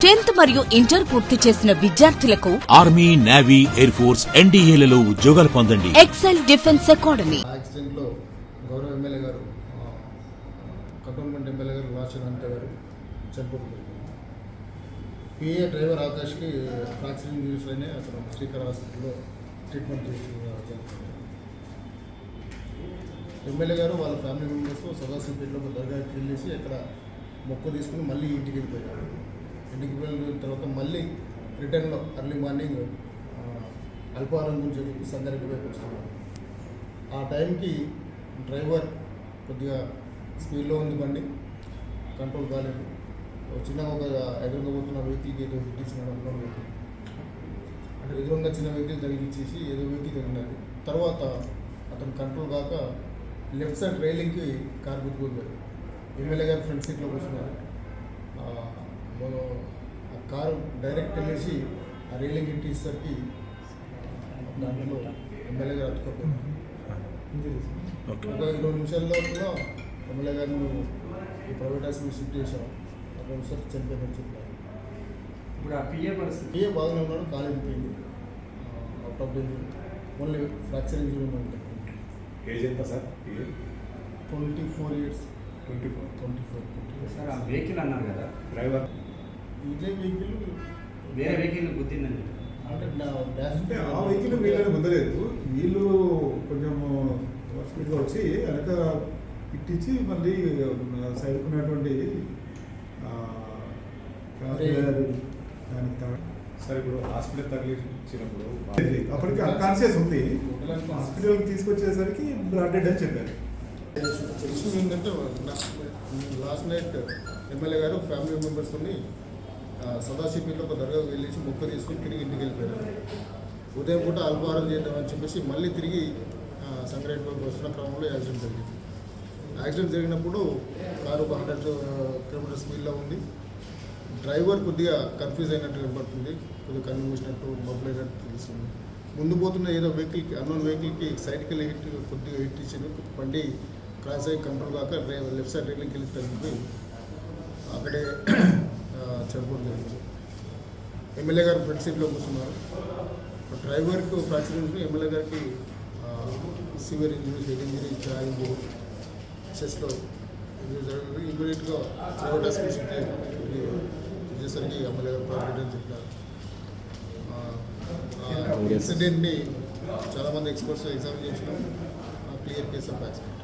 10th మరియు inter పూర్తి చేసిన విద్యార్థులకు ఆర్మీ, నేవీ, ఎయిర్ ఫోర్స్, ఎన్డీఏలలో ఉద్యోగాలు పొందండి. XL defence academy. యాక్సిడెంట్ లో గౌరవ ఎమ్మెల్యే గారు కంటోన్మెంట్ ఎమ్మెల్యే గారు రాజశేఖర్ గారు చనిపోతున్నారు. పిఏ డ్రైవర్ ఆకాష్కి ఫ్రాక్చర్ ఇంజరీస్ అయినా అతను శ్రీకర్ హాస్పిటల్లో ట్రీట్మెంట్ చేస్తున్నారు. ఎమ్మెల్యే గారు వాళ్ళ ఫ్యామిలీ మెంబర్స్ సదాశివపేటలో దర్గాకి వెళ్ళేసి అక్కడ మొక్కు తీసుకుని మళ్ళీ ఇంటికి వెళ్ళిపోయారు. ఇంటికి వెళ్ళిన తర్వాత మళ్ళీ రిటర్న్లో ఎర్లీ మార్నింగ్ అల్పాహారం గురించి చెప్పి సంగారెడ్డి వైపు వస్తున్నారు. ఆ టైంకి డ్రైవర్ కొద్దిగా స్పీడ్లో ఉంది, బండి కంట్రోల్ కాలేదు. చిన్నగా ఒక ఎదురుగా పోతున్న వెహికల్కి ఏదో హిట్ ఇచ్చినాడు. అనుకోని వెహికల్ అంటే ఎదురుగా చిన్న వెహికల్ తగిలిచ్చేసి ఏదో వెహికల్ తగిలినాడు. తర్వాత అతను కంట్రోల్ కాక లెఫ్ట్ సైడ్ రైలింగ్కి కారు గుర్తుపోయారు. ఎమ్మెల్యే గారు ఫ్రంట్ సీట్లో కూర్చున్నారు. ఆ కారు డైరెక్ట్ వెళ్ళేసి ఆ రైలింగ్ హిట్ ఇచ్చేసరికి దాంట్లో ఎమ్మెల్యే గారు అతుక్కోపోయారు. ఒక 20 నిమిషాల్లో కూడా ఎమ్మెల్యే గారిని ఈ ప్రైవేట్ హాస్పిటల్ షిఫ్ట్ చేశాం. 2 నిమిషాలు చనిపోయిందని చెప్పారు. ఇప్పుడు ఆ పిఏ పరిస్థితి పిఏ బాగానే ఉన్నాడు, కాలు వెళ్ళిపోయింది, out of danger, only fracture injury ఉంది. ఏజ్ ఎంత సార్? 24 years. 24. సార్ ఆ వెహికల్ అన్నారు కదా, డ్రైవర్ ఇదే వెహికల్ వేరే వెహికల్ గుద్దిందండి. అంటే ఆ వెహికల్ వీళ్ళని ముందలేదు. వీళ్ళు కొంచెం స్పీడ్గా వచ్చి వెనక ఇట్టించి మళ్ళీ సైడ్కున్నటువంటి దానికి సార్ ఇప్పుడు హాస్పిటల్ తగిలించినప్పుడు అప్పటికి అన్కాన్షియస్ ఉంది. హాస్పిటల్కి తీసుకొచ్చేసరికి బ్లడ్ డెడ్ అని చెప్పారు. తెలిసింది ఏంటంటే లాస్ట్ నైట్ ఎమ్మెల్యే గారు ఫ్యామిలీ మెంబర్స్ని సదాశివపేటలో ఒక దర్గాకు వెళ్ళేసి మొక్క తీసుకుని తిరిగి ఇంటికి వెళ్ళిపోయారు. ఉదయం పూట అల్పాహారం చేద్దామని చెప్పేసి మళ్ళీ తిరిగి సంగారెడ్డి వైపు వస్తున్న క్రమంలో యాక్సిడెంట్ జరిగింది. యాక్సిడెంట్ జరిగినప్పుడు కారు 100 kilometers స్పీడ్లో ఉంది. డ్రైవర్ కొద్దిగా కన్ఫ్యూజ్ అయినట్టు కనపడుతుంది, కొద్దిగా కన్ను మూసినట్టు మబ్బులు అయినట్టు తెలుస్తుంది. ముందు పోతున్న ఏదో వెహికల్కి అన్నోన్ వెహికల్కి సైడ్కి వెళ్ళి కొద్దిగా హిట్ ఇచ్చింది. బండి క్రాస్ అయ్యి కంట్రోల్ కాక లెఫ్ట్ సైడ్ రైలింగ్కి వెళ్ళి తగ్గిపోయి అక్కడే చనిపోవడం జరిగింది. ఎమ్మెల్యే గారు ఫ్రంట్ సీట్లో కూర్చున్నారు. డ్రైవర్కి ఫ్రాక్చర్ ఇంజరీ, ఎమ్మెల్యే గారికి సివియర్ ఇంజరీ, హెడ్ ఇంజరీ, జా ఇంజరీ, చెస్ట్లో ఇంజరీ జరిగింది. ఇమీడియట్గా ప్రైవేట్ హాస్పిటల్ చేసేసరికి ఎమ్మెల్యే గారు ప్రాబ్లమ్ అని చెప్పారు. ఇన్సిడెంట్ని చాలామంది ఎక్స్పర్ట్స్ ఎగ్జామిన్ చేసినాం. Clear case of accident.